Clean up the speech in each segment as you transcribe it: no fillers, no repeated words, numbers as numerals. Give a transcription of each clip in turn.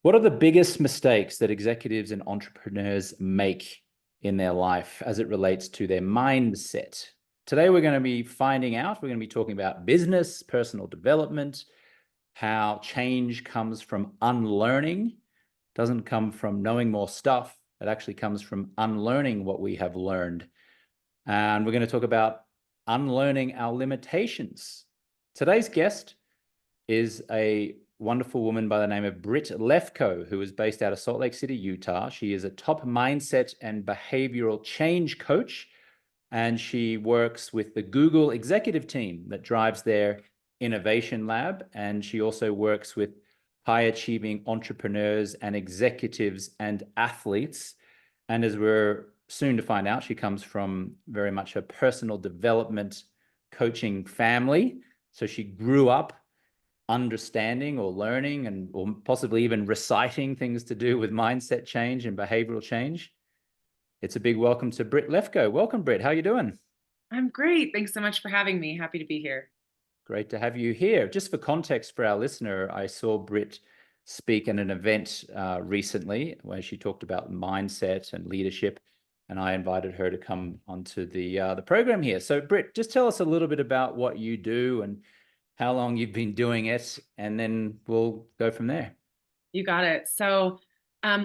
What are the biggest mistakes that executives and entrepreneurs make in their life as it relates to their mindset? Today, we're going to be finding out, we're going to be talking about business, personal development, how change comes from unlearning, doesn't come from knowing more stuff. It actually comes from unlearning what we have learned. And we're going to talk about unlearning our limitations. Today's guest is a wonderful woman by the name of Britt Lefkoe, who is based out of Salt Lake City, Utah. She is a top mindset and behavioral change coach, and she works with the Google executive team that drives their innovation lab. And she also works with high achieving entrepreneurs and executives and athletes. And as we're soon to find out, she comes from very much a personal development coaching family. So she grew up understanding or learning and or possibly even reciting things to do with mindset change and behavioral change. It's a big welcome to Britt Lefkoe. Welcome, Britt. How are you doing? I'm great. Thanks so much for having me. Happy to be here. Great to have you here. Just for context for our listener, I saw Britt speak at an event recently where she talked about mindset and leadership, and I invited her to come onto the program here. So, Britt, just tell us a little bit about what you do and how long you've been doing it, and then we'll go from there. You got it.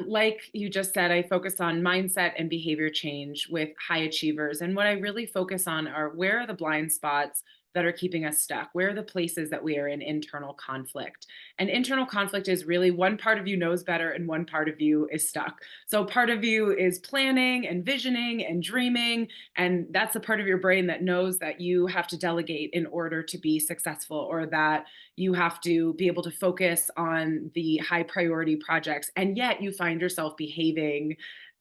Like you just said, I focus on mindset and behavior change with high achievers. And what I really focus on are where are the blind spots that are keeping us stuck? Where are the places that we are in internal conflict? And internal conflict is really one part of you knows better and one part of you is stuck. So part of you is planning and visioning and dreaming. And that's the part of your brain that knows that you have to delegate in order to be successful, or that you have to be able to focus on the high priority projects. And yet you find yourself behaving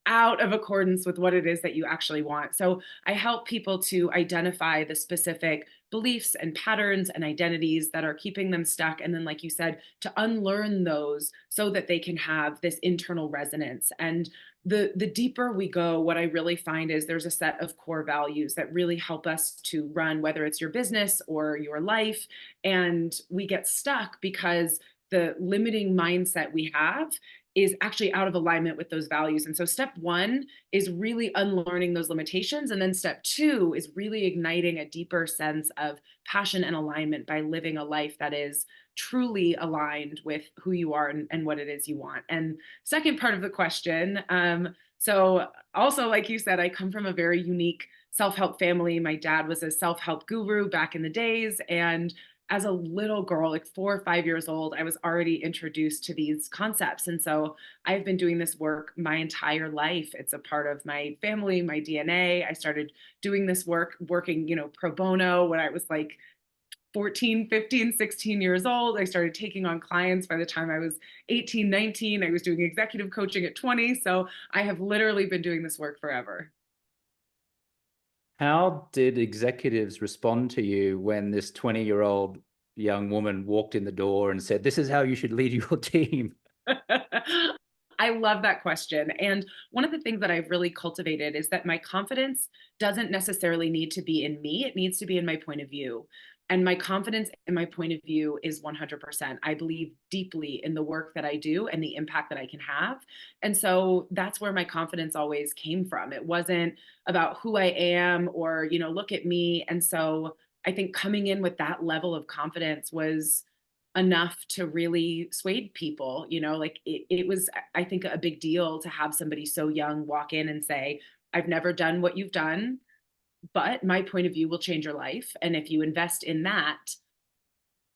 out of accordance with what it is that you actually want. So I help people to identify the specific beliefs and patterns and identities that are keeping them stuck. And then, like you said, to unlearn those so that they can have this internal resonance. And the deeper we go, what I really find is there's a set of core values that really help us to run, whether it's your business or your life. And we get stuck because the limiting mindset we have is actually out of alignment with those values. And so step one is really unlearning those limitations. And then step two is really igniting a deeper sense of passion and alignment by living a life that is truly aligned with who you are and what it is you want. And second part of the question, so also, like you said, I come from a very unique self-help family. My dad was a self-help guru back in the days. And as a little girl, like 4 or 5 years old, I was already introduced to these concepts. And so I've been doing this work my entire life. It's a part of my family, my DNA. I started doing this work, working, pro bono when I was like 14, 15, 16 years old. I started taking on clients by the time I was 18, 19. I was doing executive coaching at 20. So I have literally been doing this work forever. How did executives respond to you when this 20-year-old young woman walked in the door and said, "This is how you should lead your team"? I love that question. And one of the things that I've really cultivated is that my confidence doesn't necessarily need to be in me, it needs to be in my point of view. And my confidence in my point of view is 100%. I believe deeply in the work that I do and the impact that I can have. And so that's where my confidence always came from. It wasn't about who I am or, look at me. And so I think coming in with that level of confidence was enough to really sway people. Like it was, I think, a big deal to have somebody so young walk in and say, I've never done what you've done, but my point of view will change your life. And if you invest in that,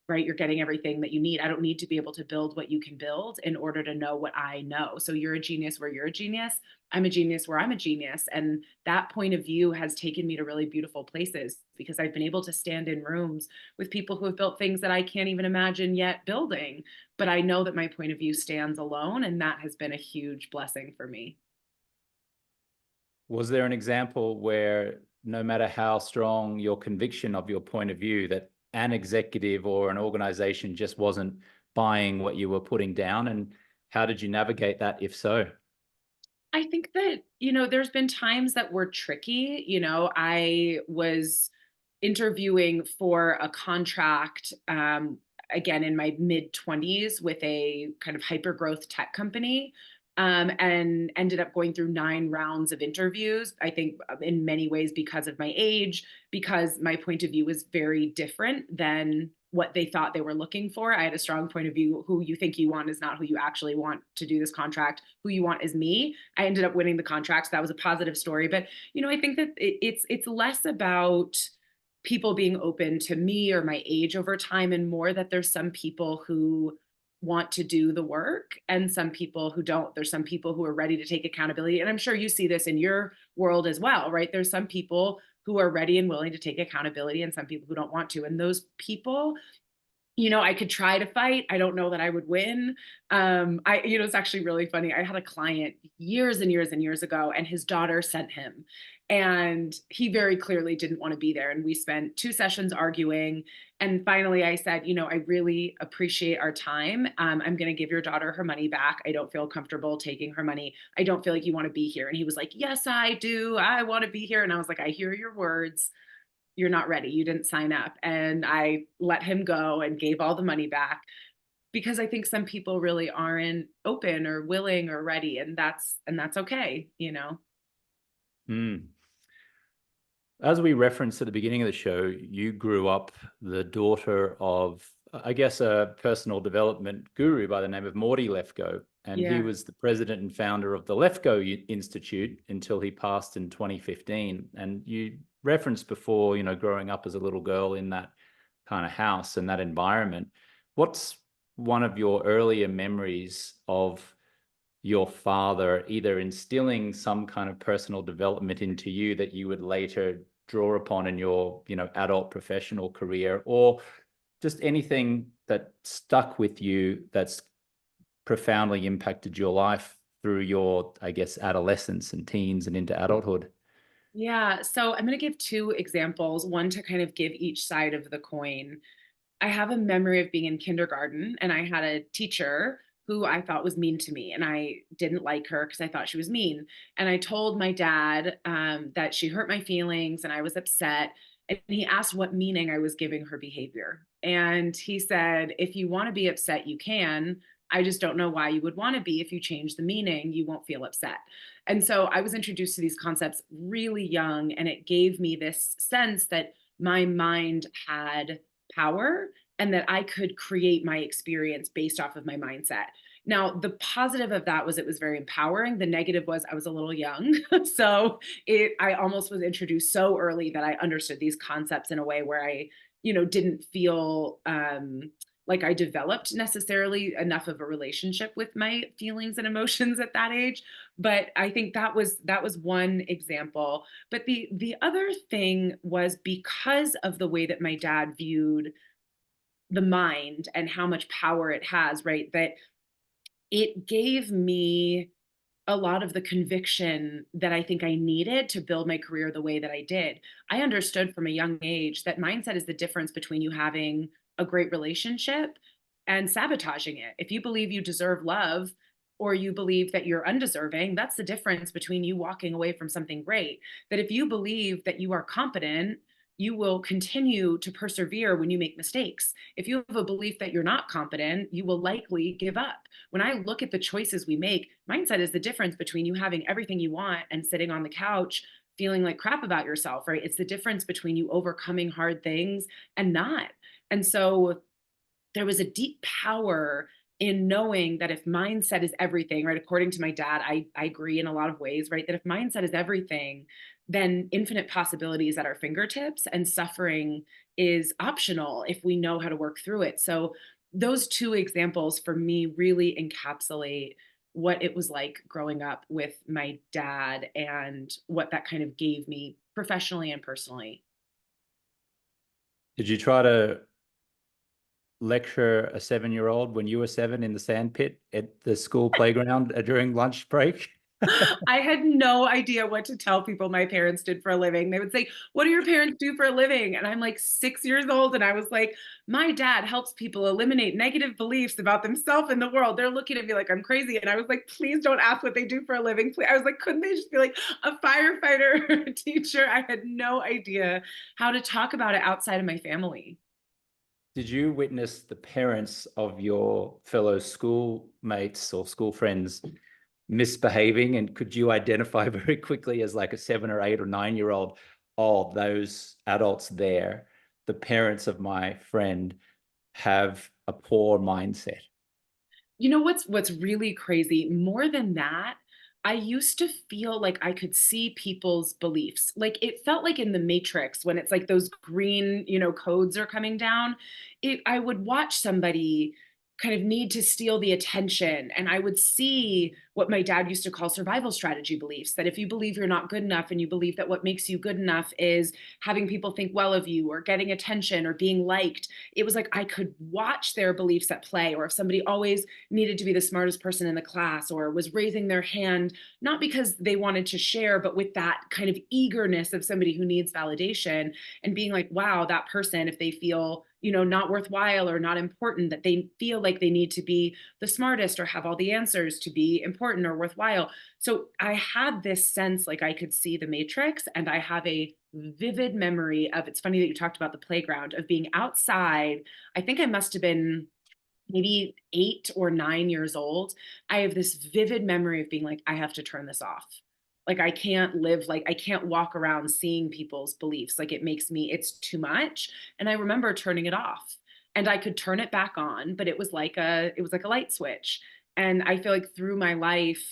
right, you're getting everything that you need. I don't need to be able to build what you can build in order to know what I know. So you're a genius where you're a genius. I'm a genius where I'm a genius. And that point of view has taken me to really beautiful places because I've been able to stand in rooms with people who have built things that I can't even imagine yet building. But I know that my point of view stands alone. And that has been a huge blessing for me. Was there an example where no matter how strong your conviction of your point of view, that an executive or an organization just wasn't buying what you were putting down? And how did you navigate that, if so? I think that, there's been times that were tricky. I was interviewing for a contract. again, in my mid 20s with a kind of hyper growth tech company. And ended up going through 9 rounds of interviews. I think in many ways because of my age, because my point of view was very different than what they thought they were looking for. I had a strong point of view. Who you think you want is not who you actually want to do this contract. Who you want is me. I ended up winning the contract. So that was a positive story. But I think that it's less about people being open to me or my age over time, and more that there's some people who want to do the work and some people who don't. There's some people who are ready to take accountability. And I'm sure you see this in your world as well, right? There's some people who are ready and willing to take accountability and some people who don't want to. And those people, I could try to fight. I don't know that I would win. It's actually really funny. I had a client years and years and years ago, and his daughter sent him, and he very clearly didn't want to be there. And we spent 2 sessions arguing. And finally, I said, I really appreciate our time. I'm going to give your daughter her money back. I don't feel comfortable taking her money. I don't feel like you want to be here. And he was like, yes, I do. I want to be here. And I was like, I hear your words. You're not ready. You didn't sign up. And I let him go and gave all the money back because I think some people really aren't open or willing or ready. And that's okay. Mm. As we referenced at the beginning of the show, you grew up the daughter of, I guess, a personal development guru by the name of Morty Lefkoe. And he Yeah. was the president and founder of the Lefkoe Institute until he passed in 2015. And you referenced before, growing up as a little girl in that kind of house and that environment. What's one of your earlier memories of your father either instilling some kind of personal development into you that you would later draw upon in your, adult professional career, or just anything that stuck with you that's profoundly impacted your life through your, I guess, adolescence and teens and into adulthood? Yeah. So I'm going to give 2 examples, one to kind of give each side of the coin. I have a memory of being in kindergarten, and I had a teacher who I thought was mean to me, and I didn't like her because I thought she was mean. And I told my dad that she hurt my feelings and I was upset. And he asked what meaning I was giving her behavior. And he said, if you want to be upset, you can. I just don't know why you would want to be. If you change the meaning, you won't feel upset. And so I was introduced to these concepts really young, and it gave me this sense that my mind had power and that I could create my experience based off of my mindset. Now, the positive of that was it was very empowering. The negative was I was a little young. So I almost was introduced so early that I understood these concepts in a way where I, didn't feel like I developed necessarily enough of a relationship with my feelings and emotions at that age. But I think that was one example. But the other thing was because of the way that my dad viewed the mind and how much power it has, right? That it gave me a lot of the conviction that I think I needed to build my career the way that I did. I understood from a young age that mindset is the difference between you having a great relationship and sabotaging it. If you believe you deserve love or you believe that you're undeserving, that's the difference between you walking away from something great. That if you believe that you are competent, you will continue to persevere when you make mistakes. If you have a belief that you're not competent, you will likely give up. When I look at the choices we make, mindset is the difference between you having everything you want and sitting on the couch feeling like crap about yourself, right? It's the difference between you overcoming hard things and not. And so there was a deep power in knowing that if mindset is everything, right? According to my dad, I agree in a lot of ways, right? That if mindset is everything, then infinite possibilities at our fingertips and suffering is optional if we know how to work through it. So those 2 examples for me really encapsulate what it was like growing up with my dad and what that kind of gave me professionally and personally. Did you try to lecture a 7-year-old when you were 7 in the sandpit at the school playground during lunch break? I had no idea what to tell people my parents did for a living. They would say, what do your parents do for a living? And I'm like 6 years old. And I was like, my dad helps people eliminate negative beliefs about themselves and the world. They're looking at me like I'm crazy. And I was like, please don't ask what they do for a living. I was like, couldn't they just be like a firefighter or a teacher? I had no idea how to talk about it outside of my family. Did you witness the parents of your fellow schoolmates or school friends misbehaving? And could you identify very quickly as like a 7 or 8 or 9 year old, oh, those adults there, the parents of my friend have a poor mindset? You know what's really crazy? More than that, I used to feel like I could see people's beliefs. Like it felt like in the Matrix when it's like those green, codes are coming down. I would watch somebody kind of need to steal the attention, and I would see what my dad used to call survival strategy beliefs, that if you believe you're not good enough and you believe that what makes you good enough is having people think well of you or getting attention or being liked, it was like I could watch their beliefs at play. Or if somebody always needed to be the smartest person in the class or was raising their hand, not because they wanted to share, but with that kind of eagerness of somebody who needs validation, and being like, wow, that person, if they feel, not worthwhile or not important, that they feel like they need to be the smartest or have all the answers to be important or worthwhile. So I had this sense like I could see the matrix, and I have a vivid memory of, it's funny that you talked about the playground, of being outside. I think I must have been maybe 8 or 9 years old. I have this vivid memory of being like, I have to turn this off. Like, I can't live, like, I can't walk around seeing people's beliefs. Like, it makes me, it's too much. And I remember turning it off, and I could turn it back on, but it was like a light switch. And I feel like through my life,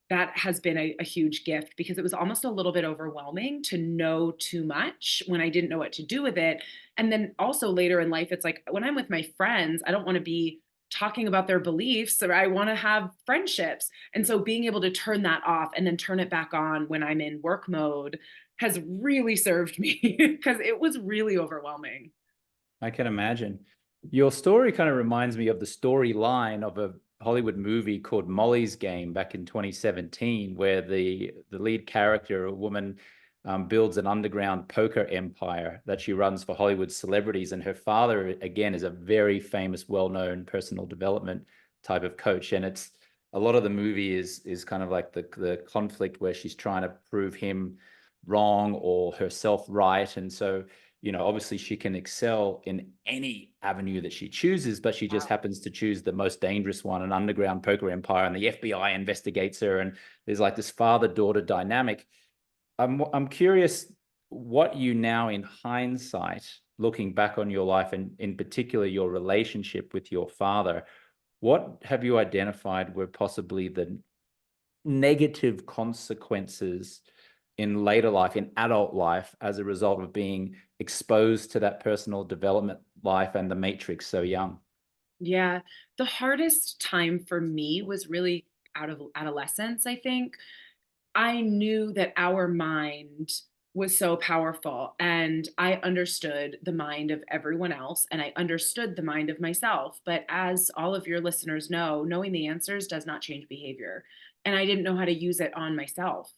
that has been a huge gift, because it was almost a little bit overwhelming to know too much when I didn't know what to do with it. And then also later in life, it's like when I'm with my friends, I don't want to be talking about their beliefs, or I want to have friendships. And so being able to turn that off and then turn it back on when I'm in work mode has really served me because it was really overwhelming. I can imagine. Your story kind of reminds me of the storyline of a Hollywood movie called Molly's Game back in 2017, where the lead character, a woman, builds an underground poker empire that she runs for Hollywood celebrities. And her father, again, is a very famous, well-known personal development type of coach. And it's a lot of the movie is kind of like the conflict where she's trying to prove him wrong or herself right. And so obviously she can excel in any avenue that she chooses, but she just happens to choose the most dangerous one, an underground poker empire, and the FBI investigates her. And there's like this father-daughter dynamic. I'm curious what you now, in hindsight, looking back on your life, and in particular your relationship with your father, what have you identified were possibly the negative consequences in later life, in adult life, as a result of being exposed to that personal development life and the matrix so young? Yeah. The hardest time for me was really out of adolescence, I think. I knew that our mind was so powerful, and I understood the mind of everyone else, and I understood the mind of myself. But as all of your listeners know, knowing the answers does not change behavior. And I didn't know how to use it on myself.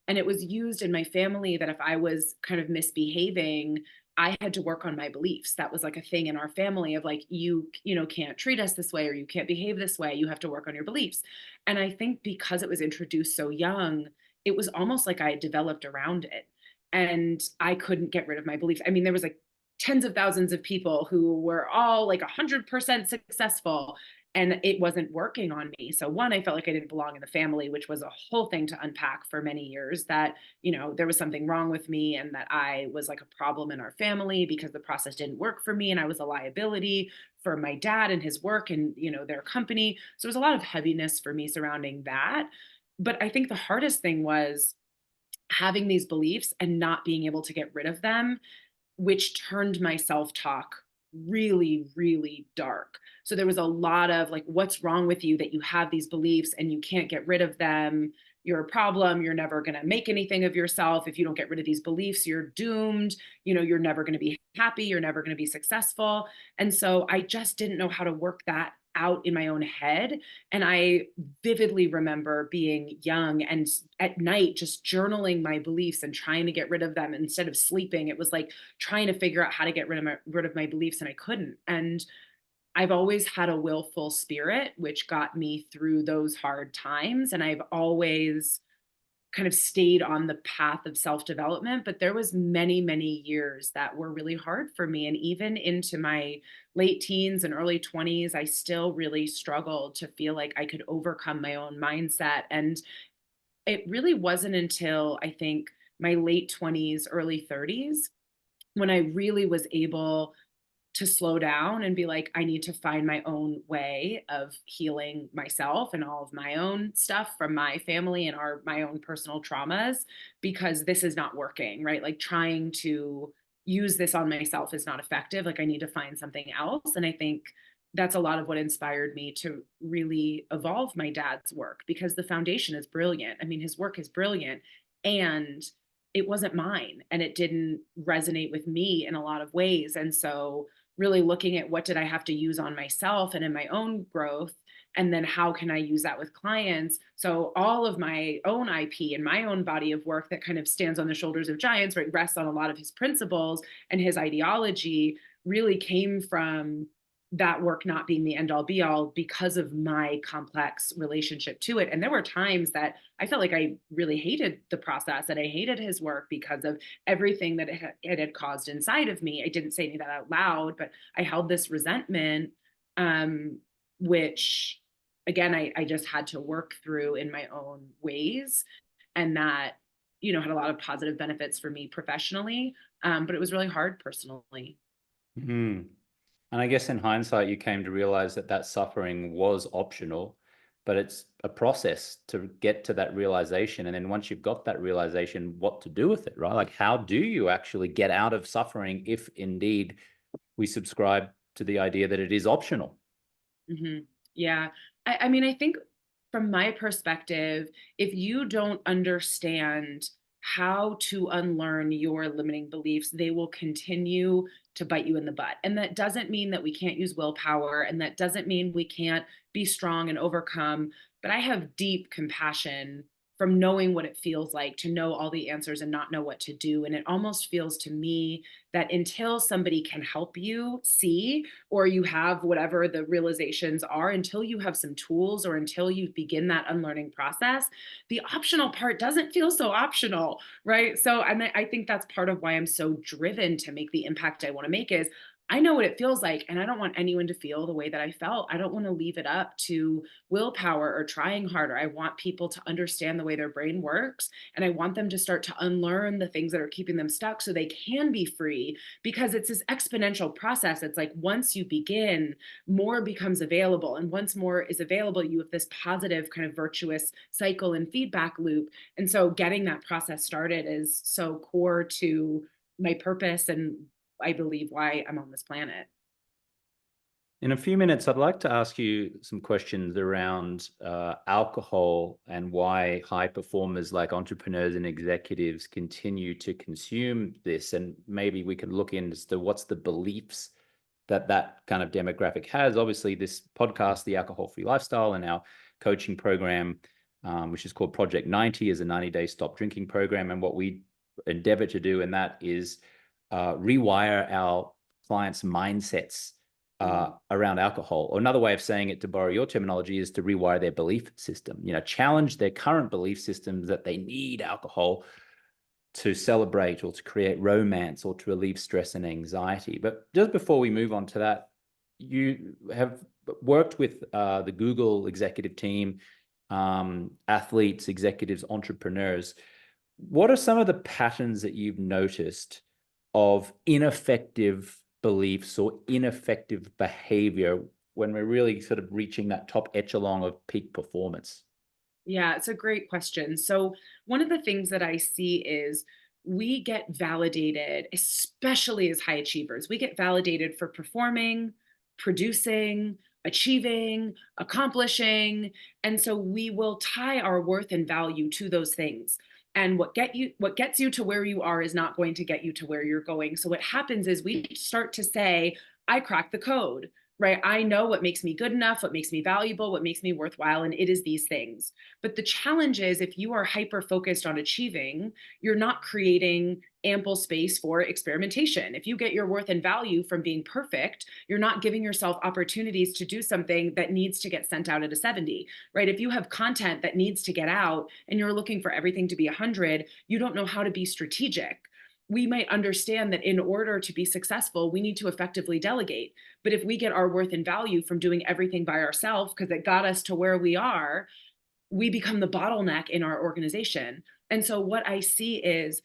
And it was used in my family that if I was kind of misbehaving, I had to work on my beliefs. That was like a thing in our family of like, can't treat us this way, or you can't behave this way. You have to work on your beliefs. And I think because it was introduced so young, it was almost like I had developed around it, and I couldn't get rid of my beliefs. I mean, there was like tens of thousands of people who were all like 100% successful, and it wasn't working on me. So one, I felt like I didn't belong in the family, which was a whole thing to unpack for many years, that, there was something wrong with me and that I was like a problem in our family because the process didn't work for me and I was a liability for my dad and his work and, their company. So there was a lot of heaviness for me surrounding that. But I think the hardest thing was having these beliefs and not being able to get rid of them, which turned my self talk really, really dark. So there was a lot of like, what's wrong with you that you have these beliefs and you can't get rid of them? You're a problem. You're never going to make anything of yourself. If you don't get rid of these beliefs, you're doomed. You're never going to be happy. You're never going to be successful. And so I just didn't know how to work that out in my own head. And I vividly remember being young and at night just journaling my beliefs and trying to get rid of them instead of sleeping. It was like trying to figure out how to get rid of my beliefs, and I couldn't. And I've always had a willful spirit, which got me through those hard times. And I've always kind of stayed on the path of self-development, but there was many years that were really hard for me. And even into my late teens and early 20s, I still really struggled to feel like I could overcome my own mindset. And it really wasn't until I think my late 20s, early 30s when I really was able to slow down and be like, I need to find my own way of healing myself and all of my own stuff from my family and my own personal traumas, because this is not working, right? Like trying to use this on myself is not effective. Like I need to find something else. And I think that's a lot of what inspired me to really evolve my dad's work, because the foundation is brilliant. I mean, his work is brilliant, and it wasn't mine and it didn't resonate with me in a lot of ways. And so really looking at what did I have to use on myself and in my own growth, and then how can I use that with clients. So all of my own IP and my own body of work that kind of stands on the shoulders of giants, right, rests on a lot of his principles and his ideology, really came from that work not being the end all be all because of my complex relationship to it. And there were times that I felt like I really hated the process and I hated his work because of everything that it had caused inside of me. I didn't say any of that out loud, but I held this resentment, which again, I just had to work through in my own ways. And that, had a lot of positive benefits for me professionally. But it was really hard personally. Mhm. And I guess in hindsight, you came to realize that that suffering was optional, but it's a process to get to that realization. And then once you've got that realization, what to do with it, right? Like, how do you actually get out of suffering if indeed we subscribe to the idea that it is optional? Yeah. I mean, I think from my perspective, if you don't understand how to unlearn your limiting beliefs, they will continue to bite you in the butt. And that doesn't mean that we can't use willpower, and that doesn't mean we can't be strong and overcome. But I have deep compassion from knowing what it feels like to know all the answers and not know what to do. And it almost feels to me that until somebody can help you see, or you have whatever the realizations are, until you have some tools or until you begin that unlearning process, the optional part doesn't feel so optional, right? So, and I think that's part of why I'm so driven to make the impact I want to make is I know what it feels like, and I don't want anyone to feel the way that I felt. I don't want to leave it up to willpower or trying harder. I want people to understand the way their brain works, and I want them to start to unlearn the things that are keeping them stuck so they can be free, because it's this exponential process. It's like once you begin, more becomes available. And once more is available, you have this positive kind of virtuous cycle and feedback loop. And so getting that process started is so core to my purpose and I believe why I'm on this planet. In a few minutes, I'd like to ask you some questions around alcohol and why high performers like entrepreneurs and executives continue to consume this. And maybe we could look into what's the beliefs that that kind of demographic has. Obviously, this podcast, The Alcohol-Free Lifestyle, and our coaching program, which is called Project 90, is a 90-day stop drinking program. And what we endeavor to do in that is rewire our clients' mindsets around alcohol. Or another way of saying it, to borrow your terminology, is to rewire their belief system. Challenge their current belief systems that they need alcohol to celebrate or to create romance or to relieve stress and anxiety. But just before we move on to that, you have worked with the Google executive team, athletes, executives, entrepreneurs. What are some of the patterns that you've noticed of ineffective beliefs or ineffective behavior when we're really sort of reaching that top echelon of peak performance? Yeah, it's a great question. So, one of the things that I see is we get validated, especially as high achievers. We get validated for performing, producing, achieving, accomplishing. And so we will tie our worth and value to those things. And what gets you to where you are is not going to get you to where you're going. So what happens is we start to say, I cracked the code. right? I know what makes me good enough, what makes me valuable, what makes me worthwhile, and it is these things. But the challenge is if you are hyper focused on achieving, you're not creating ample space for experimentation. If you get your worth and value from being perfect, you're not giving yourself opportunities to do something that needs to get sent out at a 70, right? If you have content that needs to get out and you're looking for everything to be 100, you don't know how to be strategic. We might understand that in order to be successful, we need to effectively delegate. But if we get our worth and value from doing everything by ourselves because it got us to where we are, we become the bottleneck in our organization. And so what I see is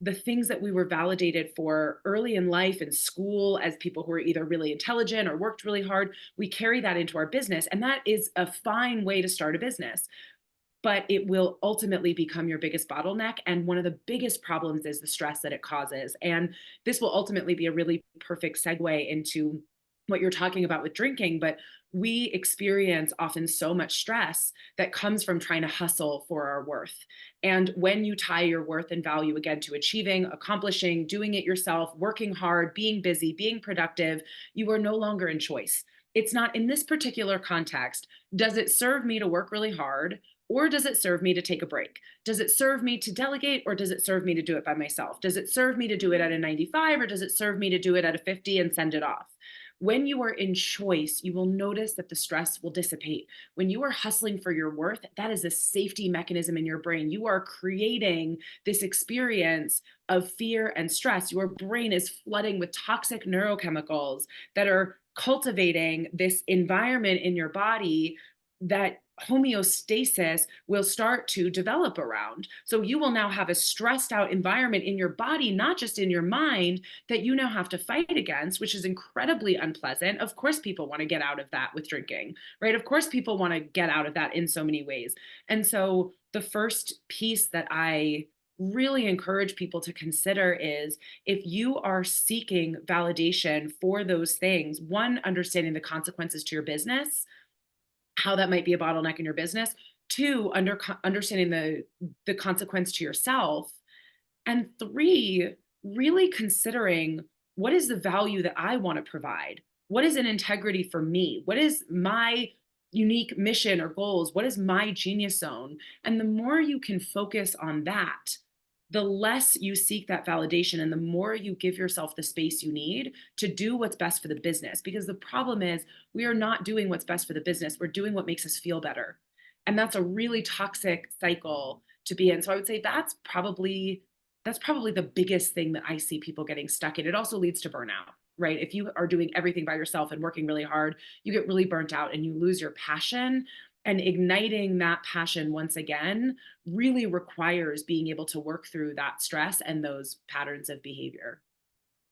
the things that we were validated for early in life in school as people who are either really intelligent or worked really hard, we carry that into our business. And that is a fine way to start a business, but it will ultimately become your biggest bottleneck. And one of the biggest problems is the stress that it causes. And this will ultimately be a really perfect segue into what you're talking about with drinking. But we experience often so much stress that comes from trying to hustle for our worth. And when you tie your worth and value again to achieving, accomplishing, doing it yourself, working hard, being busy, being productive, you are no longer in choice. It's not in this particular context. Does it serve me to work really hard? Or does it serve me to take a break? Does it serve me to delegate or does it serve me to do it by myself? Does it serve me to do it at a 95 or does it serve me to do it at a 50 and send it off? When you are in choice, you will notice that the stress will dissipate. When you are hustling for your worth, that is a safety mechanism in your brain. You are creating this experience of fear and stress. Your brain is flooding with toxic neurochemicals that are cultivating this environment in your body that homeostasis will start to develop around. So you will now have a stressed out environment in your body, not just in your mind, that you now have to fight against, which is incredibly unpleasant. Of course, people want to get out of that with drinking, right? Of course, people want to get out of that in so many ways. And so the first piece that I really encourage people to consider is if you are seeking validation for those things, one, understanding the consequences to your business, how that might be a bottleneck in your business. Two, understanding the consequence to yourself. And three, really considering what is the value that I want to provide? What is an integrity for me? What is my unique mission or goals? What is my genius zone? And the more you can focus on that, the less you seek that validation and the more you give yourself the space you need to do what's best for the business. Because the problem is we are not doing what's best for the business. We're doing what makes us feel better. And that's a really toxic cycle to be in. So I would say that's probably the biggest thing that I see people getting stuck in. It also leads to burnout, right? If you are doing everything by yourself and working really hard, you get really burnt out and you lose your passion. And igniting that passion once again really requires being able to work through that stress and those patterns of behavior.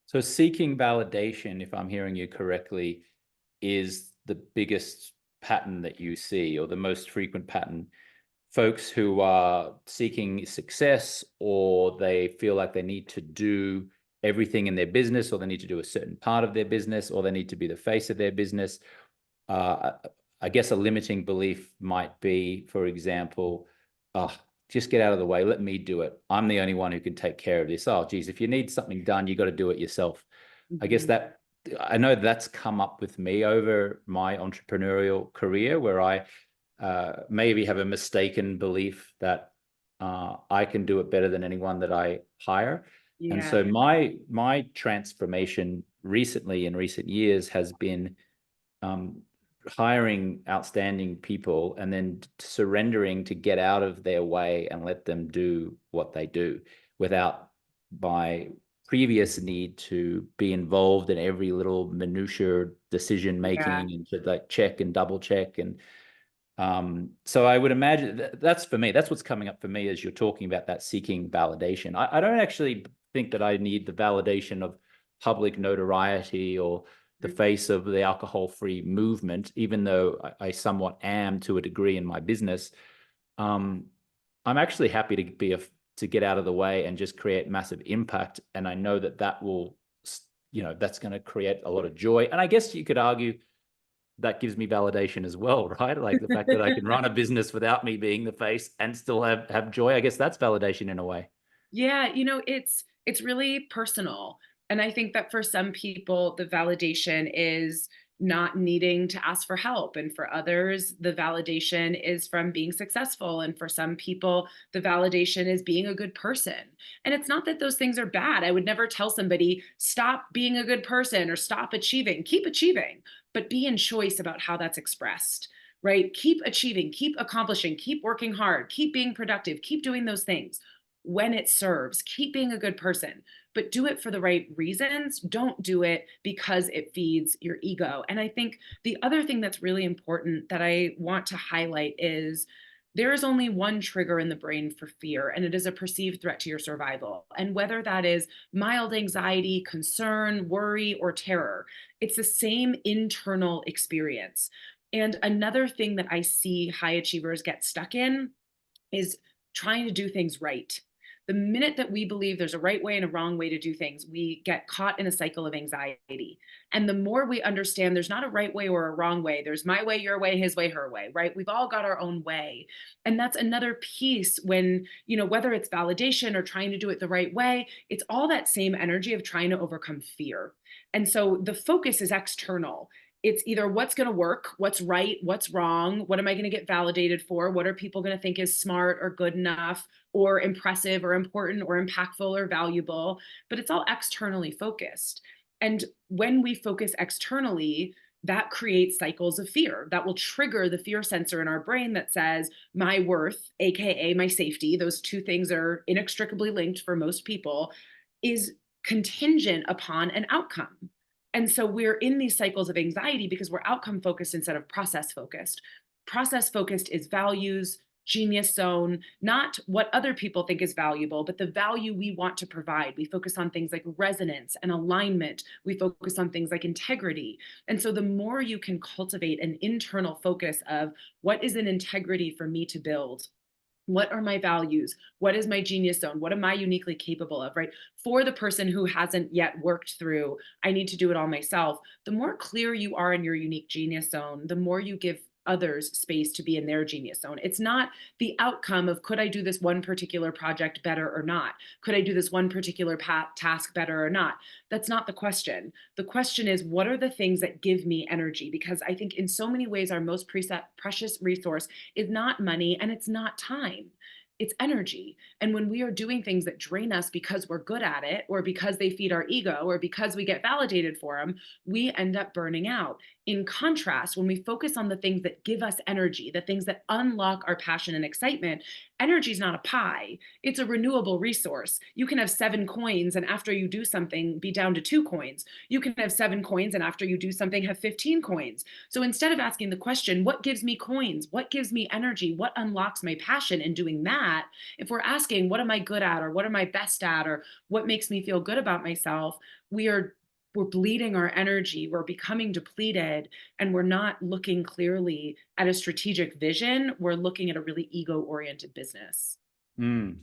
So seeking validation, if I'm hearing you correctly, is the biggest pattern that you see, or the most frequent pattern. Folks who are seeking success, or they feel like they need to do everything in their business, or they need to do a certain part of their business, or they need to be the face of their business. I guess a limiting belief might be, for example, just get out of the way. Let me do it. I'm the only one who can take care of this. Oh, geez, if you need something done, you got to do it yourself. I guess that I know that's come up with me over my entrepreneurial career, where I maybe have a mistaken belief that I can do it better than anyone that I hire. And Yeah. so my transformation recently, in recent years, has been hiring outstanding people and then surrendering to get out of their way and let them do what they do without my previous need to be involved in every little minutia decision Yeah. making and to like check and double check. And so I would imagine that's for me, that's what's coming up for me as you're talking about that seeking validation. I don't actually think that I need the validation of public notoriety or the face of the alcohol-free movement, even though I somewhat am to a degree in my business. I'm actually happy to be to get out of the way and just create massive impact. And I know that that will, that's going to create a lot of joy. And I guess you could argue that gives me validation as well, right? Like the fact that I can run a business without me being the face and still have joy. I guess that's validation in a way. Yeah, it's really personal. And I think that for some people, the validation is not needing to ask for help. And for others, the validation is from being successful. And for some people, the validation is being a good person. And it's not that those things are bad. I would never tell somebody, stop being a good person or stop achieving. Keep achieving, but be in choice about how that's expressed, right? Keep achieving, keep accomplishing, keep working hard, keep being productive, keep doing those things when it serves, keep being a good person, but do it for the right reasons. Don't do it because it feeds your ego. And I think the other thing that's really important that I want to highlight is there is only one trigger in the brain for fear, and it is a perceived threat to your survival. And whether that is mild anxiety, concern, worry, or terror, it's the same internal experience. And another thing that I see high achievers get stuck in is trying to do things right. The minute that we believe there's a right way and a wrong way to do things, we get caught in a cycle of anxiety. And the more we understand there's not a right way or a wrong way, there's my way, your way, his way, her way, right? We've all got our own way. And that's another piece when, whether it's validation or trying to do it the right way, it's all that same energy of trying to overcome fear. And so the focus is external. It's either what's going to work, what's right, what's wrong, what am I going to get validated for, what are people going to think is smart or good enough or impressive or important or impactful or valuable, but it's all externally focused. And when we focus externally, that creates cycles of fear that will trigger the fear sensor in our brain that says my worth, aka my safety, those two things are inextricably linked for most people, is contingent upon an outcome. And so we're in these cycles of anxiety because we're outcome focused instead of process focused. Process focused is values, genius zone, not what other people think is valuable, but the value we want to provide. We focus on things like resonance and alignment. We focus on things like integrity. And so the more you can cultivate an internal focus of what is an integrity for me to build, what are my values? What is my genius zone? What am I uniquely capable of, right? For the person who hasn't yet worked through, I need to do it all myself. The more clear you are in your unique genius zone, the more you give others space to be in their genius zone. It's not the outcome of could I do this one particular project better or not? Could I do this one particular task better or not? That's not the question. The question is, what are the things that give me energy? Because I think in so many ways, our most precious resource is not money and it's not time. It's energy. And when we are doing things that drain us because we're good at it, or because they feed our ego, or because we get validated for them, we end up burning out. In contrast, when we focus on the things that give us energy, the things that unlock our passion and excitement, energy is not a pie. It's a renewable resource. You can have 7 coins and after you do something, be down to 2 coins. You can have 7 coins and after you do something, have 15 coins. So instead of asking the question, what gives me coins? What gives me energy? What unlocks my passion in doing that? If we're asking, what am I good at? Or what am I best at? Or what makes me feel good about myself? We're bleeding our energy, we're becoming depleted, and we're not looking clearly at a strategic vision. We're looking at a really ego-oriented business. Mm.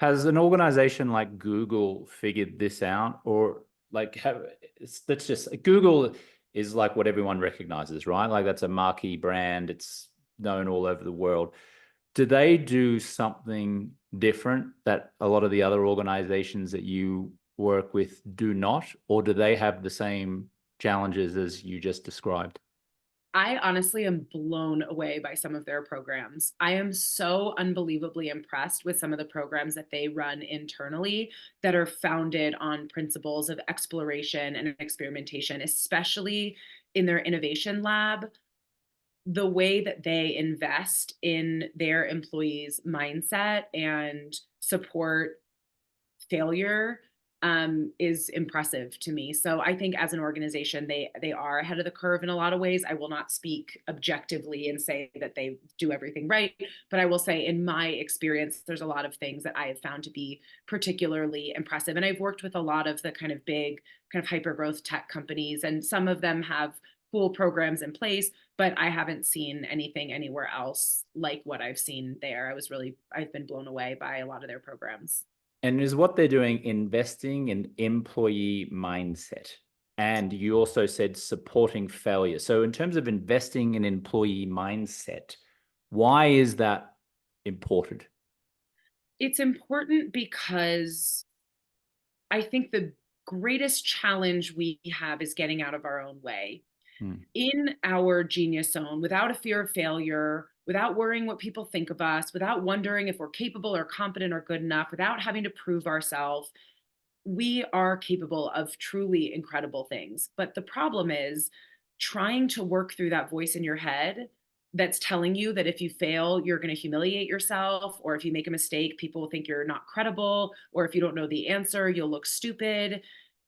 Has an organization like Google figured this out, or that's just Google is like what everyone recognizes, right? Like that's a marquee brand. It's known all over the world. Do they do something different that a lot of the other organizations that you work with do not, or do they have the same challenges as you just described? I honestly am blown away by some of their programs. I am so unbelievably impressed with some of the programs that they run internally that are founded on principles of exploration and experimentation, especially in their innovation lab. The way that they invest in their employees' mindset and support failure is impressive to me. So I think as an organization, they are ahead of the curve in a lot of ways. I will not speak objectively and say that they do everything right, but I will say in my experience, there's a lot of things that I have found to be particularly impressive. And I've worked with a lot of the kind of big, kind of hyper growth tech companies, and some of them have cool programs in place, but I haven't seen anything anywhere else like what I've seen there. I've been blown away by a lot of their programs. And is what they're doing investing in employee mindset? And you also said supporting failure. So in terms of investing in employee mindset, why is that important? It's important because I think the greatest challenge we have is getting out of our own way. Mm. in our genius zone without a fear of failure, without worrying what people think of us, without wondering if we're capable or competent or good enough, without having to prove ourselves, we are capable of truly incredible things. But the problem is trying to work through that voice in your head that's telling you that if you fail, you're going to humiliate yourself, or if you make a mistake, people will think you're not credible, or if you don't know the answer, you'll look stupid.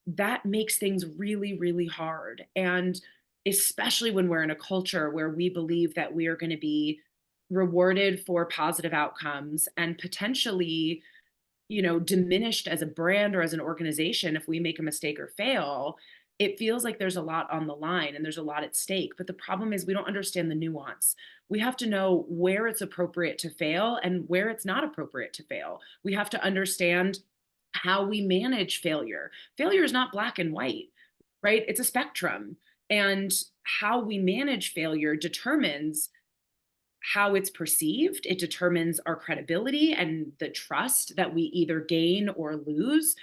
That makes things really, really hard. And especially when we're in a culture where we believe that we are going to be rewarded for positive outcomes and potentially, diminished as a brand or as an organization if we make a mistake or fail, it feels like there's a lot on the line and there's a lot at stake. But the problem is we don't understand the nuance. We have to know where it's appropriate to fail and where it's not appropriate to fail. We have to understand how we manage failure. Failure is not black and white, right? It's a spectrum. And how we manage failure determines how it's perceived. It determines our credibility and the trust that we either gain or lose.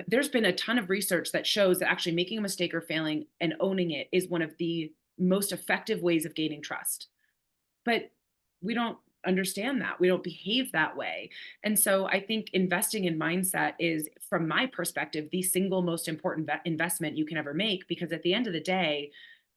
There's been a ton of research that shows that actually making a mistake or failing and owning it is one of the most effective ways of gaining trust. But we don't understand that. We don't behave that way. And so I think investing in mindset is, from my perspective, the single most important investment you can ever make, because at the end of the day,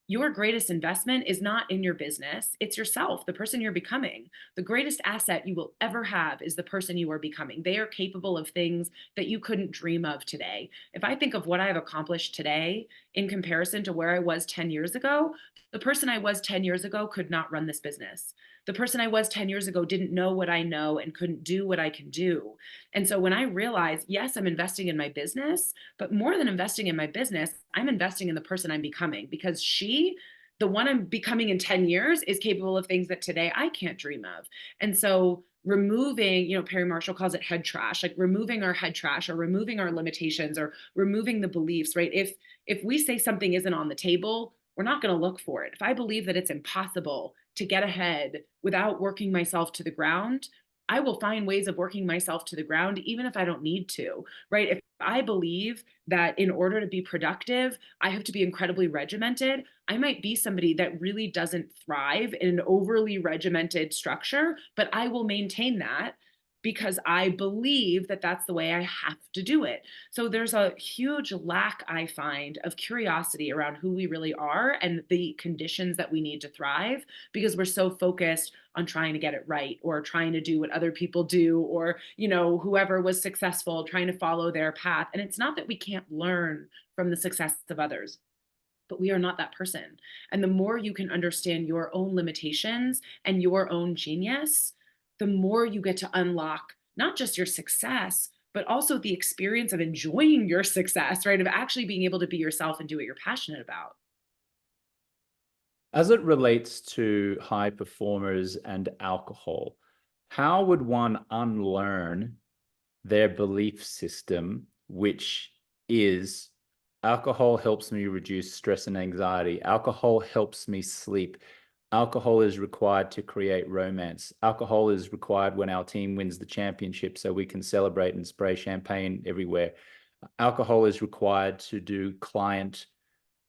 your greatest investment is not in your business. It's yourself, the person you're becoming. The greatest asset you will ever have is the person you are becoming. They are capable of things that you couldn't dream of today. If I think of what I have accomplished today in comparison to where I was 10 years ago, the person I was 10 years ago could not run this business. The person I was 10 years ago didn't know what I know and couldn't do what I can do. And so when I realized, yes, I'm investing in my business, but more than investing in my business, I'm investing in the person I'm becoming, because the one I'm becoming in 10 years, is capable of things that today I can't dream of. And so removing, Perry Marshall calls it head trash, like removing our head trash or removing our limitations or removing the beliefs, right? If we say something isn't on the table, we're not going to look for it. If I believe that it's impossible to get ahead without working myself to the ground, I will find ways of working myself to the ground, even if I don't need to, right? If I believe that in order to be productive, I have to be incredibly regimented, I might be somebody that really doesn't thrive in an overly regimented structure, but I will maintain that because I believe that that's the way I have to do it. So there's a huge lack, I find, of curiosity around who we really are and the conditions that we need to thrive, because we're so focused on trying to get it right or trying to do what other people do, or, whoever was successful, trying to follow their path. And it's not that we can't learn from the success of others, but we are not that person. And the more you can understand your own limitations and your own genius, the more you get to unlock not just your success, but also the experience of enjoying your success, right? Of actually being able to be yourself and do what you're passionate about. As it relates to high performers and alcohol, how would one unlearn their belief system, which is alcohol helps me reduce stress and anxiety, alcohol helps me sleep, alcohol is required to create romance, alcohol is required when our team wins the championship so we can celebrate and spray champagne everywhere, alcohol is required to do client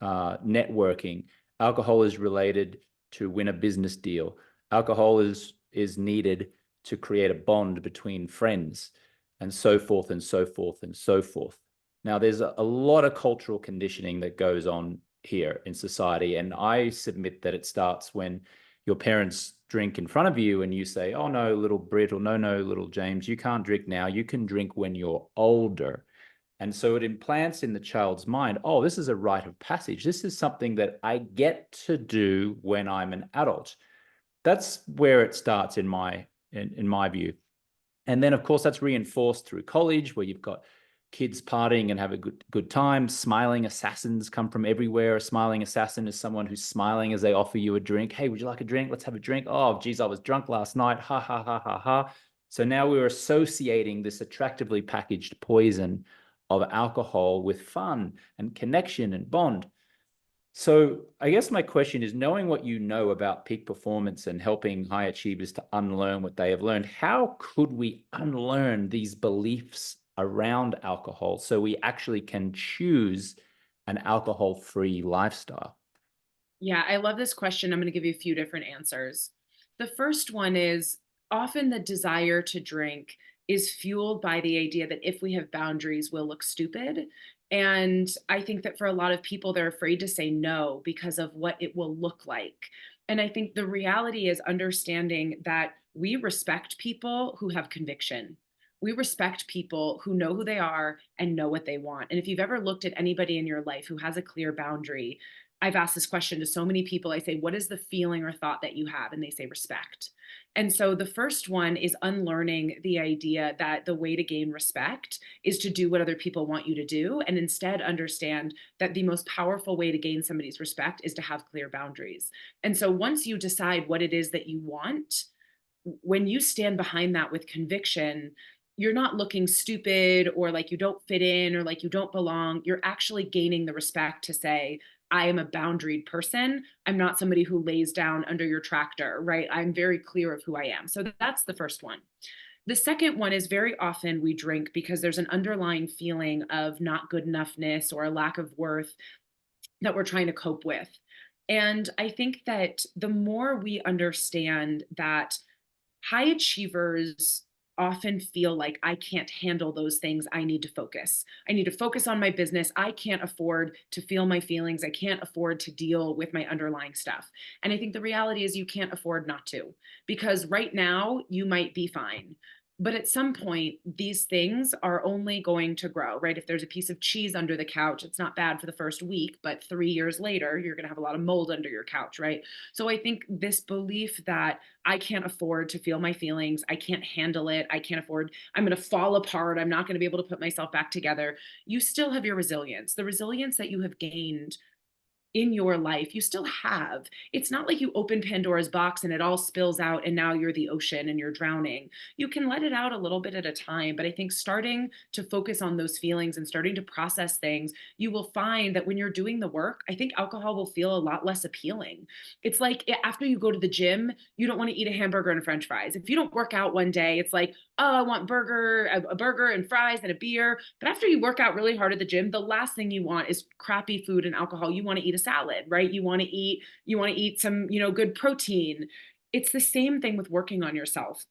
networking, alcohol is related to win a business deal, alcohol is needed to create a bond between friends, and so forth and so forth and so forth. Now, there's a lot of cultural conditioning that goes on here in society, and I submit that it starts when your parents drink in front of you and you say, oh no, little Britt, or no, no, little James, you can't drink now, you can drink when you're older. And so it implants in the child's mind, oh, this is a rite of passage. This is something that I get to do when I'm an adult. That's where it starts in my view. And then, of course, that's reinforced through college, where you've got kids partying and have a good time. Smiling assassins come from everywhere. A smiling assassin is someone who's smiling as they offer you a drink. Hey, would you like a drink? Let's have a drink. Oh, geez, I was drunk last night. Ha, ha, ha, ha, ha. So now we're associating this attractively packaged poison of alcohol with fun and connection and bond. So I guess my question is, knowing what you know about peak performance and helping high achievers to unlearn what they have learned, how could we unlearn these beliefs around alcohol so we actually can choose an alcohol-free lifestyle? Yeah, I love this question. I'm going to give you a few different answers. The first one is often the desire to drink is fueled by the idea that if we have boundaries, we'll look stupid. And I think that for a lot of people, they're afraid to say no because of what it will look like. And I think the reality is understanding that we respect people who have conviction. We respect people who know who they are and know what they want. And if you've ever looked at anybody in your life who has a clear boundary, I've asked this question to so many people. I say, what is the feeling or thought that you have? And they say, respect. And so the first one is unlearning the idea that the way to gain respect is to do what other people want you to do. And instead understand that the most powerful way to gain somebody's respect is to have clear boundaries. And so once you decide what it is that you want, when you stand behind that with conviction, you're not looking stupid or like you don't fit in or like you don't belong. You're actually gaining the respect to say, I am a boundaried person. I'm not somebody who lays down under your tractor, right? I'm very clear of who I am. So that's the first one. The second one is very often we drink because there's an underlying feeling of not good enoughness or a lack of worth that we're trying to cope with. And I think that the more we understand that high achievers often feel like I can't handle those things. I need to focus. I need to focus on my business. I can't afford to feel my feelings. I can't afford to deal with my underlying stuff. And I think the reality is you can't afford not to, because right now you might be fine. But at some point, these things are only going to grow, right? If there's a piece of cheese under the couch, it's not bad for the first week, but 3 years later, you're going to have a lot of mold under your couch, right? So I think this belief that I can't afford to feel my feelings. I can't handle it. I can't afford, I'm going to fall apart. I'm not going to be able to put myself back together. You still have your resilience, the resilience that you have gained in your life, you still have. It's not like you open Pandora's box and it all spills out and now you're the ocean and you're drowning. You can let it out a little bit at a time, but I think starting to focus on those feelings and starting to process things, you will find that when you're doing the work, I think alcohol will feel a lot less appealing. It's like after you go to the gym, you don't want to eat a hamburger and french fries. If you don't work out one day, it's like, oh, I want a burger and fries and a beer. But after you work out really hard at the gym, the last thing you want is crappy food and alcohol. You want to eat a salad, right? You want to eat some, good protein. It's the same thing with working on yourself.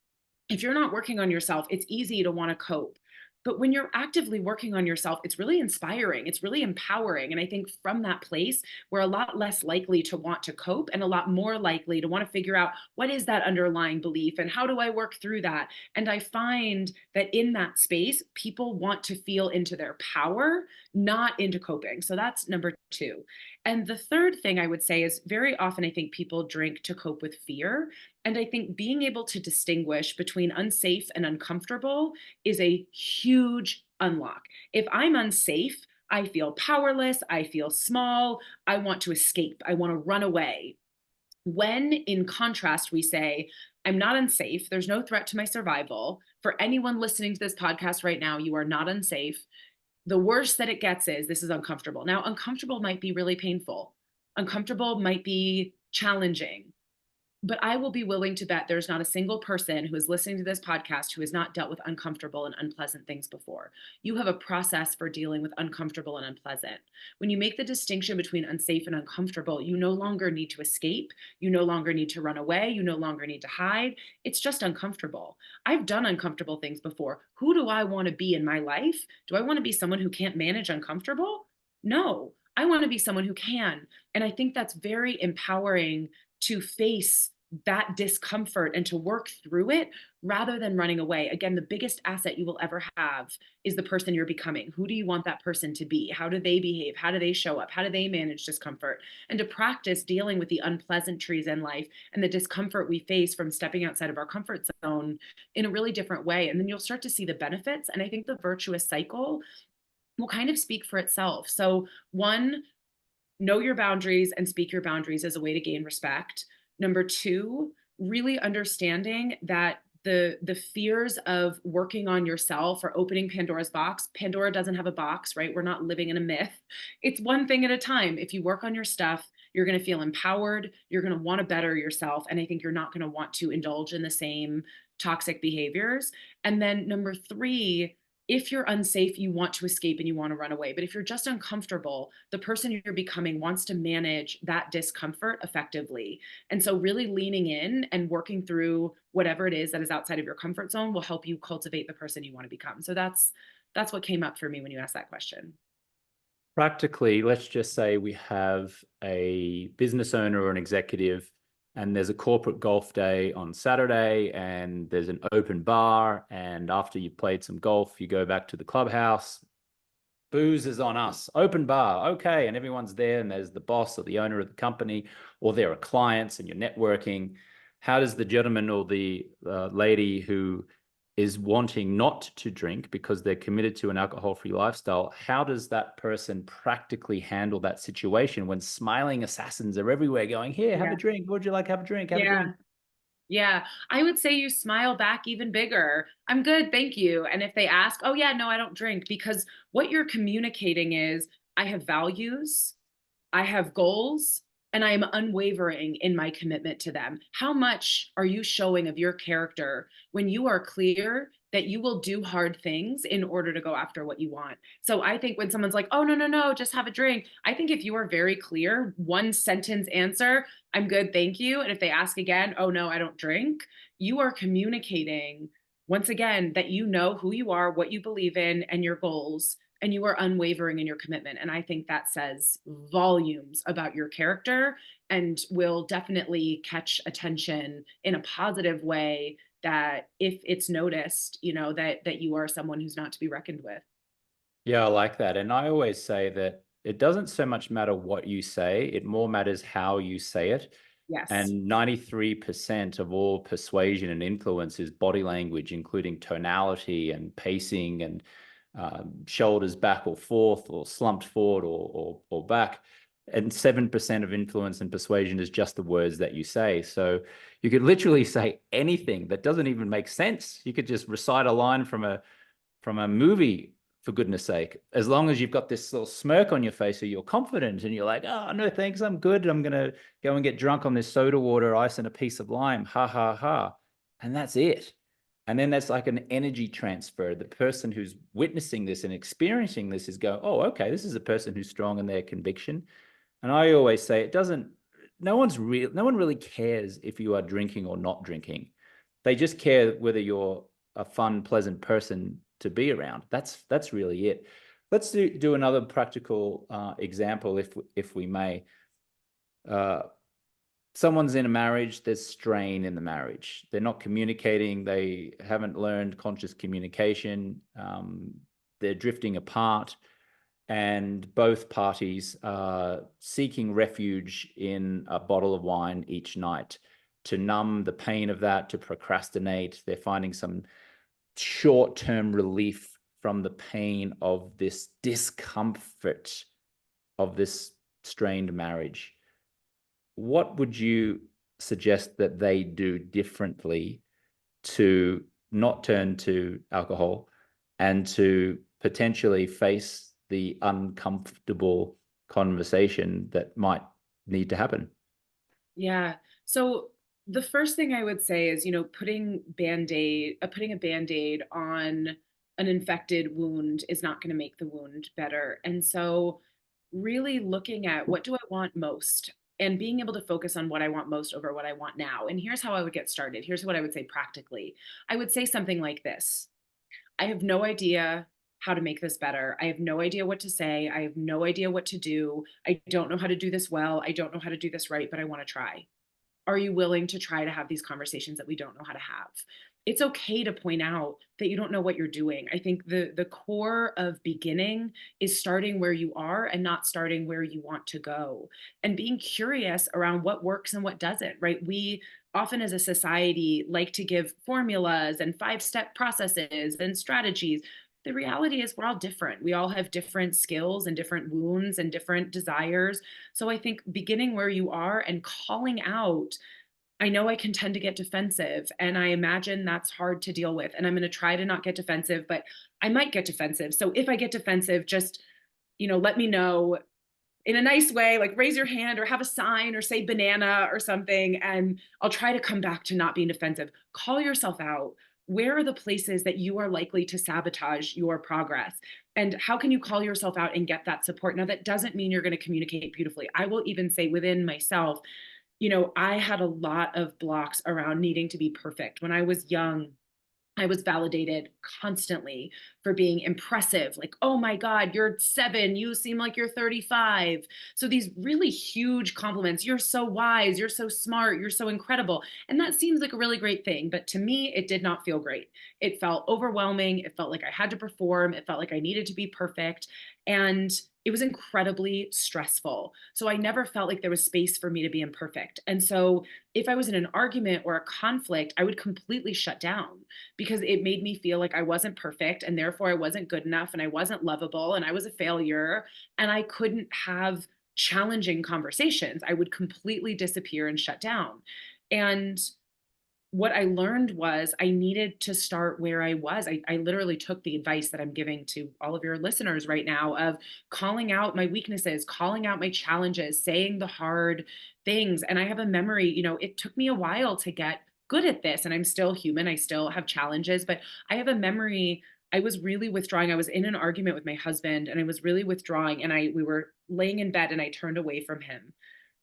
If you're not working on yourself, it's easy to want to cope. But when you're actively working on yourself, it's really inspiring. It's really empowering. And I think from that place, we're a lot less likely to want to cope and a lot more likely to want to figure out what is that underlying belief and how do I work through that? And I find that in that space, people want to feel into their power, not into coping. So that's number two. And the third thing I would say is very often I think people drink to cope with fear. And I think being able to distinguish between unsafe and uncomfortable is a huge unlock. If I'm unsafe, I feel powerless, I feel small, I want to escape, I want to run away. When in contrast, we say, I'm not unsafe, there's no threat to my survival. For anyone listening to this podcast right now, you are not unsafe. The worst that it gets is this is uncomfortable. Now, uncomfortable might be really painful, uncomfortable might be challenging, but I will be willing to bet there's not a single person who is listening to this podcast who has not dealt with uncomfortable and unpleasant things before. You have a process for dealing with uncomfortable and unpleasant. When you make the distinction between unsafe and uncomfortable, you no longer need to escape. You no longer need to run away. You no longer need to hide. It's just uncomfortable. I've done uncomfortable things before. Who do I want to be in my life? Do I want to be someone who can't manage uncomfortable? No, I want to be someone who can. And I think that's very empowering to face that discomfort and to work through it rather than running away. Again, the biggest asset you will ever have is the person you're becoming. Who do you want that person to be? How do they behave? How do they show up? How do they manage discomfort? And to practice dealing with the unpleasantries in life and the discomfort we face from stepping outside of our comfort zone in a really different way. And then you'll start to see the benefits. And I think the virtuous cycle will kind of speak for itself. So, one, know your boundaries and speak your boundaries as a way to gain respect. Number two, really understanding that the fears of working on yourself or opening Pandora's box, Pandora doesn't have a box, right? We're not living in a myth. It's one thing at a time. If you work on your stuff, you're going to feel empowered. You're going to want to better yourself. And I think you're not going to want to indulge in the same toxic behaviors. And then number three, if you're unsafe, you want to escape and you want to run away. But if you're just uncomfortable, the person you're becoming wants to manage that discomfort effectively. And so, really leaning in and working through whatever it is that is outside of your comfort zone will help you cultivate the person you want to become. So that's what came up for me when you asked that question. Practically, let's just say we have a business owner or an executive, and there's a corporate golf day on Saturday, and there's an open bar. And after you've played some golf, you go back to the clubhouse. Booze is on us. Open bar. Okay. And everyone's there, and there's the boss or the owner of the company, or there are clients, and you're networking. How does the gentleman or the lady who is wanting not to drink because they're committed to an alcohol-free lifestyle, how does that person practically handle that situation when smiling assassins are everywhere going, here, have a Yeah. drink. Would you like have a drink? Have a Yeah. drink. Yeah, I would say you smile back even bigger. I'm good, thank you. And if they ask, oh, yeah, no, I don't drink, because what you're communicating is, I have values, I have goals, and I am unwavering in my commitment to them. How much are you showing of your character when you are clear that you will do hard things in order to go after what you want? So I think when someone's like, oh, no, no, no, just have a drink, I think if you are very clear, one sentence answer, I'm good, thank you. And if they ask again, oh, no, I don't drink, you are communicating once again that you know who you are, what you believe in, and your goals, and you are unwavering in your commitment. And I think that says volumes about your character and will definitely catch attention in a positive way, that if it's noticed, that you are someone who's not to be reckoned with. Yeah, I like that. And I always say that it doesn't so much matter what you say, it more matters how you say it. Yes. And 93% of all persuasion and influence is body language, including tonality and pacing and shoulders back or forth or slumped forward or back. And 7% of influence and persuasion is just the words that you say. So you could literally say anything that doesn't even make sense. You could just recite a line from a movie, for goodness sake, as long as you've got this little smirk on your face or you're confident and you're like, oh, no, thanks, I'm good. I'm going to go and get drunk on this soda water, ice, and a piece of lime. Ha, ha, ha. And that's it. And then that's like an energy transfer. The person who's witnessing this and experiencing this is going, oh, okay, this is a person who's strong in their conviction. And I always say it doesn't, no one really cares if you are drinking or not drinking. They just care whether you're a fun, pleasant person to be around. That's really it. Let's do another practical example, if we may. Uh, Someone's in a marriage, there's strain in the marriage. They're not communicating. They haven't learned conscious communication. They're drifting apart, and both parties are seeking refuge in a bottle of wine each night to numb the pain of that, to procrastinate. They're finding some short-term relief from the pain of this discomfort of this strained marriage. What would you suggest that they do differently to not turn to alcohol and to potentially face the uncomfortable conversation that might need to happen? Yeah. So the first thing I would say is, putting a band-aid on an infected wound is not going to make the wound better. And so really looking at, what do I want most, and being able to focus on what I want most over what I want now. And here's how I would get started. Here's what I would say practically. I would say something like this: I have no idea how to make this better. I have no idea what to say. I have no idea what to do. I don't know how to do this well. I don't know how to do this right, but I want to try. Are you willing to try to have these conversations that we don't know how to have? It's okay to point out that you don't know what you're doing. I think the core of beginning is starting where you are and not starting where you want to go, and being curious around what works and what doesn't, right? We often as a society like to give formulas and five-step processes and strategies. The reality is we're all different. We all have different skills and different wounds and different desires. So I think beginning where you are and calling out, I know I can tend to get defensive, and I imagine that's hard to deal with. And I'm going to try to not get defensive, but I might get defensive. So if I get defensive, just, let me know in a nice way, like raise your hand or have a sign or say banana or something. And I'll try to come back to not being defensive. Call yourself out. where are the places that you are likely to sabotage your progress? And how can you call yourself out and get that support? Now, that doesn't mean you're going to communicate beautifully. I will even say within myself, I had a lot of blocks around needing to be perfect. When I was young, I was validated constantly for being impressive. Like, oh my God, you're 7. You seem like you're 35. So these really huge compliments. You're so wise. You're so smart. You're so incredible. And that seems like a really great thing. But to me, it did not feel great. It felt overwhelming. It felt like I had to perform. It felt like I needed to be perfect. And it was incredibly stressful. So I never felt like there was space for me to be imperfect. And so if I was in an argument or a conflict, I would completely shut down because it made me feel like I wasn't perfect and therefore I wasn't good enough and I wasn't lovable and I was a failure and I couldn't have challenging conversations. I would completely disappear and shut down. And what I learned was I needed to start where I was. I literally took the advice that I'm giving to all of your listeners right now of calling out my weaknesses, calling out my challenges, saying the hard things. And I have a memory, it took me a while to get good at this, and I'm still human. I still have challenges, but I have a memory. I was really withdrawing. I was in an argument with my husband and I was really withdrawing, and we were laying in bed and I turned away from him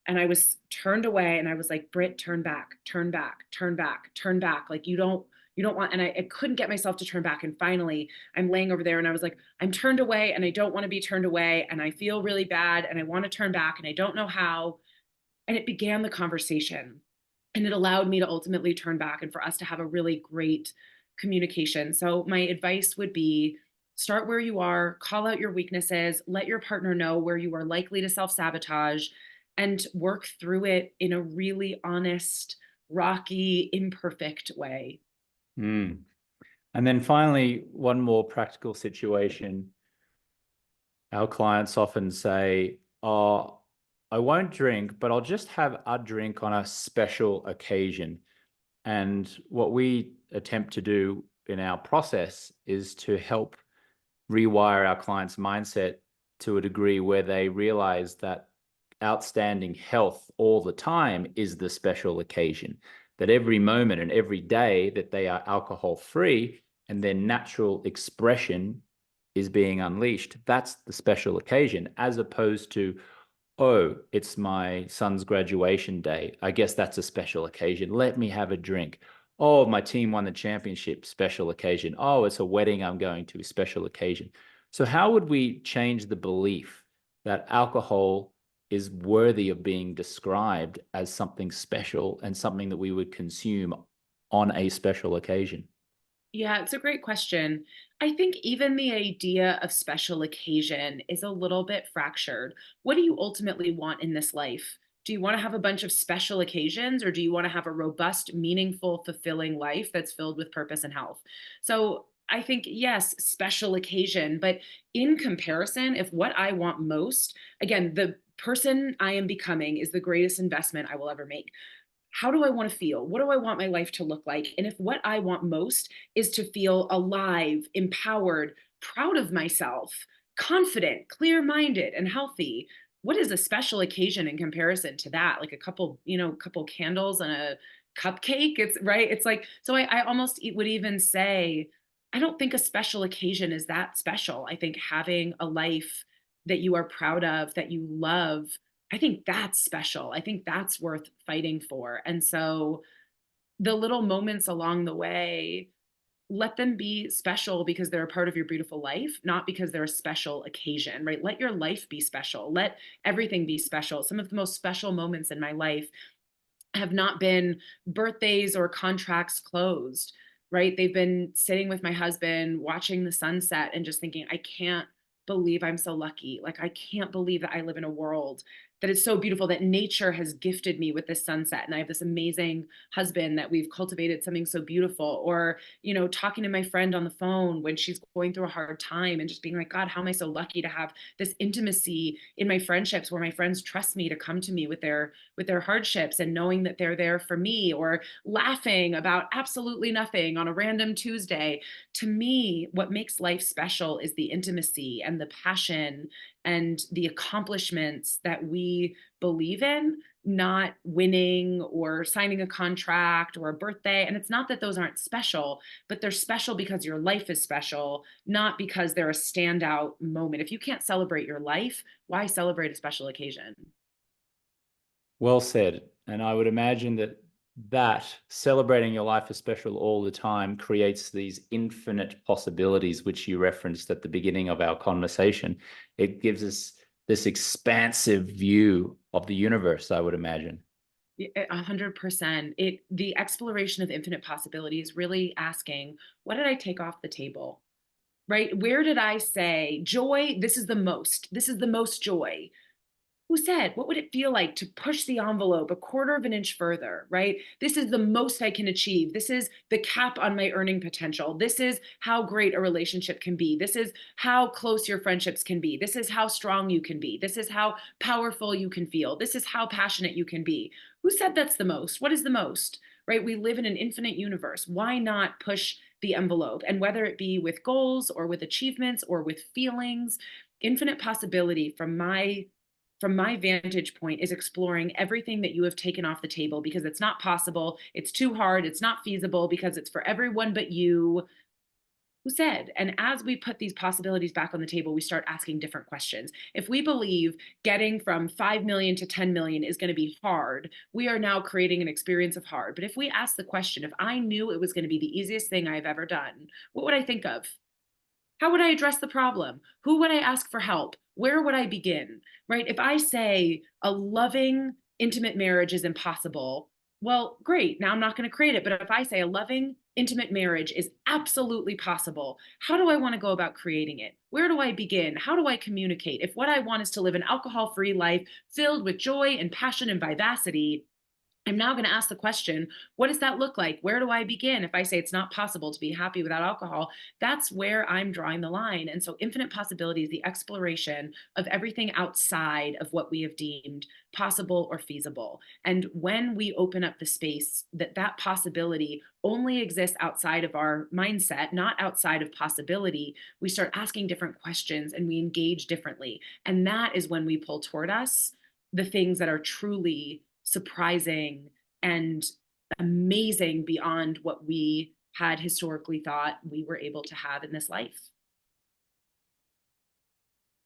and I was turned away and I was like, Britt, turn back, turn back, turn back, turn back. Like you don't want, and I couldn't get myself to turn back. And finally I'm laying over there and I was like, I'm turned away and I don't want to be turned away. And I feel really bad and I want to turn back and I don't know how. And it began the conversation and it allowed me to ultimately turn back and for us to have a really great communication. So my advice would be start where you are, call out your weaknesses, let your partner know where you are likely to self sabotage, and work through it in a really honest, rocky, imperfect way. Mm. And then finally, one more practical situation. Our clients often say, oh, I won't drink, but I'll just have a drink on a special occasion. And what we attempt to do in our process is to help rewire our clients' mindset to a degree where they realize that outstanding health all the time is the special occasion, that every moment and every day that they are alcohol free and their natural expression is being unleashed, that's the special occasion, as opposed to, oh, it's my son's graduation day. I guess that's a special occasion. Let me have a drink. Oh, my team won the championship, special occasion. Oh, it's a wedding I'm going to, special occasion. So how would we change the belief that alcohol is worthy of being described as something special and something that we would consume on a special occasion? Yeah, it's a great question. I think even the idea of special occasion is a little bit fractured. What do you ultimately want in this life? Do you want to have a bunch of special occasions or do you want to have a robust, meaningful, fulfilling life that's filled with purpose and health? So I think, yes, special occasion, but in comparison, if what I want most, again, the person I am becoming is the greatest investment I will ever make. How do I want to feel? What do I want my life to look like? And if what I want most is to feel alive, empowered, proud of myself, confident, clear minded, and healthy, what is a special occasion in comparison to that? Like a couple candles and a cupcake. It's right. It's like, so I almost would even say, I don't think a special occasion is that special. I think having a life that you are proud of, that you love, I think that's special. I think that's worth fighting for. And so the little moments along the way, let them be special because they're a part of your beautiful life, not because they're a special occasion, right? Let your life be special. Let everything be special. Some of the most special moments in my life have not been birthdays or contracts closed, right? They've been sitting with my husband, watching the sunset, and just thinking, I can't believe I'm so lucky. Like, I can't believe that I live in a world that is so beautiful, that nature has gifted me with this sunset. And I have this amazing husband that we've cultivated something so beautiful. Or, talking to my friend on the phone when she's going through a hard time and just being like, God, how am I so lucky to have this intimacy in my friendships where my friends trust me to come to me with their hardships and knowing that they're there for me, or laughing about absolutely nothing on a random Tuesday. To me, what makes life special is the intimacy and the passion and the accomplishments that we believe in, not winning or signing a contract or a birthday. And it's not that those aren't special, but they're special because your life is special, not because they're a standout moment. If you can't celebrate your life, why celebrate a special occasion? Well said. And I would imagine that celebrating your life as special all the time creates these infinite possibilities, which you referenced at the beginning of our conversation. It gives us this expansive view of the universe, I would imagine. 100%. The exploration of infinite possibilities, really asking, what did I take off the table? Right? Where did I say joy? This is the most. This is the most joy. Who said, what would it feel like to push the envelope a quarter of an inch further, right? This is the most I can achieve. This is the cap on my earning potential. This is how great a relationship can be. This is how close your friendships can be. This is how strong you can be. This is how powerful you can feel. This is how passionate you can be. Who said that's the most? What is the most, right? We live in an infinite universe. Why not push the envelope? And whether it be with goals or with achievements or with feelings, infinite possibility from my vantage point is exploring everything that you have taken off the table because it's not possible, it's too hard, it's not feasible because it's for everyone but you. Who said? And as we put these possibilities back on the table, we start asking different questions. If we believe getting from 5 million to 10 million is going to be hard, we are now creating an experience of hard. But if we ask the question, if I knew it was going to be the easiest thing I've ever done, what would I think of? How would I address the problem? Who would I ask for help? Where would I begin? Right? If I say a loving, intimate marriage is impossible, well, great. Now I'm not going to create it. But if I say a loving, intimate marriage is absolutely possible, how do I want to go about creating it? Where do I begin? How do I communicate? If what I want is to live an alcohol free life filled with joy and passion and vivacity, I'm now going to ask the question, what does that look like? Where do I begin? If I say it's not possible to be happy without alcohol, that's where I'm drawing the line. And so infinite possibility is the exploration of everything outside of what we have deemed possible or feasible. And when we open up the space that that possibility only exists outside of our mindset, not outside of possibility, we start asking different questions and we engage differently. And that is when we pull toward us the things that are truly surprising and amazing beyond what we had historically thought we were able to have in this life.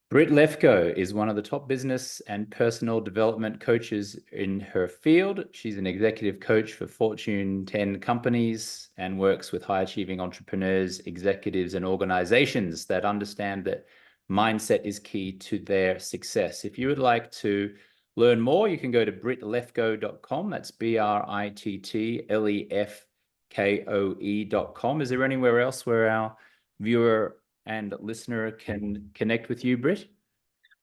Britt Lefkoe is one of the top business and personal development coaches in her field. She's an executive coach for Fortune 10 companies and works with high-achieving entrepreneurs, executives, and organizations that understand that mindset is key to their success. If you would like to learn more, you can go to brittlefkoe.com. That's BRITTLEFKOE.com. Is there anywhere else where our viewer and listener can connect with you, Britt?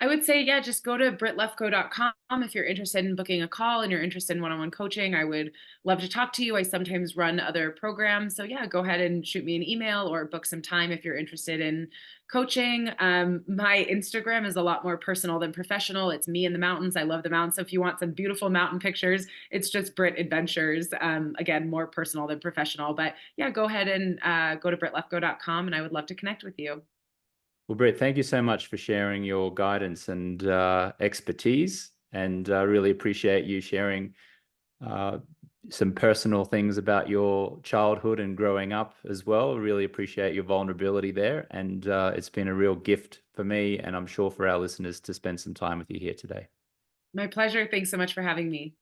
I would say, yeah, just go to brittlefkoe.com if you're interested in booking a call and you're interested in one-on-one coaching. I would love to talk to you. I sometimes run other programs. So yeah, go ahead and shoot me an email or book some time if you're interested in coaching. My Instagram is a lot more personal than professional. It's me in the mountains. I love the mountains. So if you want some beautiful mountain pictures, it's just Britt Adventures. Again, more personal than professional. But yeah, go ahead and go to brittlefkoe.com and I would love to connect with you. Well, Britt, thank you so much for sharing your guidance and expertise. And I really appreciate you sharing some personal things about your childhood and growing up as well. Really appreciate your vulnerability there. And it's been a real gift for me, and I'm sure for our listeners, to spend some time with you here today. My pleasure. Thanks so much for having me.